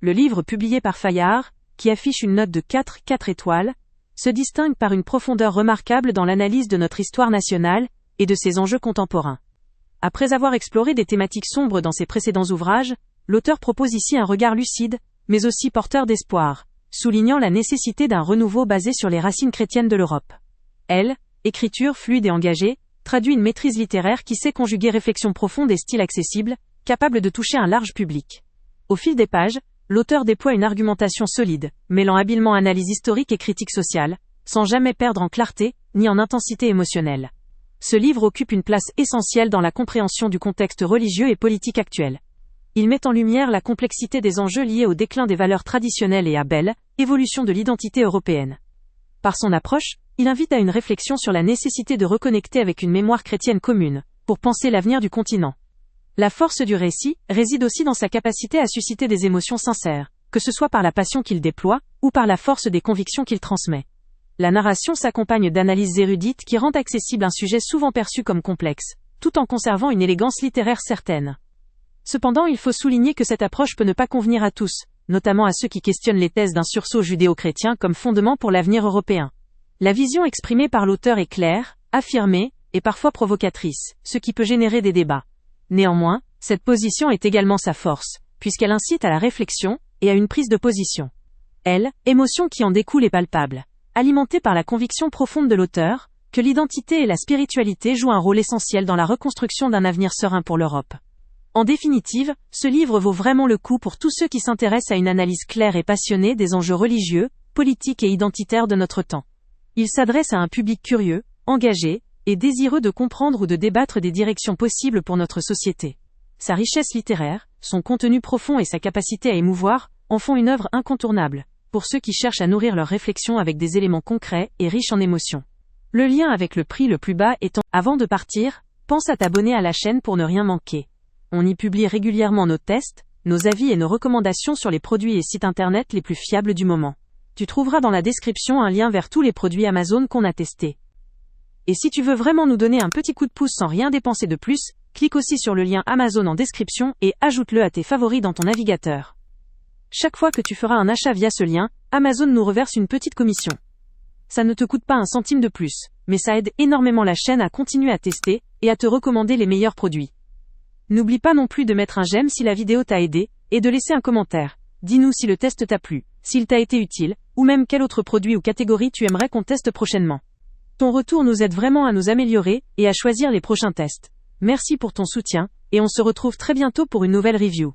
le livre publié par Fayard, qui affiche une note de 4 étoiles, se distingue par une profondeur remarquable dans l'analyse de notre histoire nationale et de ses enjeux contemporains. Après avoir exploré des thématiques sombres dans ses précédents ouvrages, l'auteur propose ici un regard lucide, mais aussi porteur d'espoir, soulignant la nécessité d'un renouveau basé sur les racines chrétiennes de l'Europe. Elle, écriture fluide et engagée, traduit une maîtrise littéraire qui sait conjuguer réflexion profonde et style accessible, capable de toucher un large public. Au fil des pages, l'auteur déploie une argumentation solide, mêlant habilement analyse historique et critique sociale, sans jamais perdre en clarté, ni en intensité émotionnelle. Ce livre occupe une place essentielle dans la compréhension du contexte religieux et politique actuel. Il met en lumière la complexité des enjeux liés au déclin des valeurs traditionnelles et à belle évolution de l'identité européenne. Par son approche, il invite à une réflexion sur la nécessité de reconnecter avec une mémoire chrétienne commune, pour penser l'avenir du continent. La force du récit réside aussi dans sa capacité à susciter des émotions sincères, que ce soit par la passion qu'il déploie, ou par la force des convictions qu'il transmet. La narration s'accompagne d'analyses érudites qui rendent accessible un sujet souvent perçu comme complexe, tout en conservant une élégance littéraire certaine. Cependant, il faut souligner que cette approche peut ne pas convenir à tous, notamment à ceux qui questionnent les thèses d'un sursaut judéo-chrétien comme fondement pour l'avenir européen. La vision exprimée par l'auteur est claire, affirmée, et parfois provocatrice, ce qui peut générer des débats. Néanmoins, cette position est également sa force, puisqu'elle incite à la réflexion et à une prise de position. Émotion qui en découle est palpable, alimentée par la conviction profonde de l'auteur, que l'identité et la spiritualité jouent un rôle essentiel dans la reconstruction d'un avenir serein pour l'Europe. En définitive, ce livre vaut vraiment le coup pour tous ceux qui s'intéressent à une analyse claire et passionnée des enjeux religieux, politiques et identitaires de notre temps. Il s'adresse à un public curieux, engagé, et désireux de comprendre ou de débattre des directions possibles pour notre société. Sa richesse littéraire, son contenu profond et sa capacité à émouvoir, en font une œuvre incontournable, pour ceux qui cherchent à nourrir leurs réflexions avec des éléments concrets et riches en émotions. Le lien avec le prix le plus bas étant, avant de partir, pense à t'abonner à la chaîne pour ne rien manquer. On y publie régulièrement nos tests, nos avis et nos recommandations sur les produits et sites internet les plus fiables du moment. Tu trouveras dans la description un lien vers tous les produits Amazon qu'on a testés. Et si tu veux vraiment nous donner un petit coup de pouce sans rien dépenser de plus, clique aussi sur le lien Amazon en description et ajoute-le à tes favoris dans ton navigateur. Chaque fois que tu feras un achat via ce lien, Amazon nous reverse une petite commission. Ça ne te coûte pas un centime de plus, mais ça aide énormément la chaîne à continuer à tester et à te recommander les meilleurs produits. N'oublie pas non plus de mettre un j'aime si la vidéo t'a aidé, et de laisser un commentaire. Dis-nous si le test t'a plu, s'il t'a été utile, ou même quel autre produit ou catégorie tu aimerais qu'on teste prochainement. Ton retour nous aide vraiment à nous améliorer et à choisir les prochains tests. Merci pour ton soutien, et on se retrouve très bientôt pour une nouvelle review.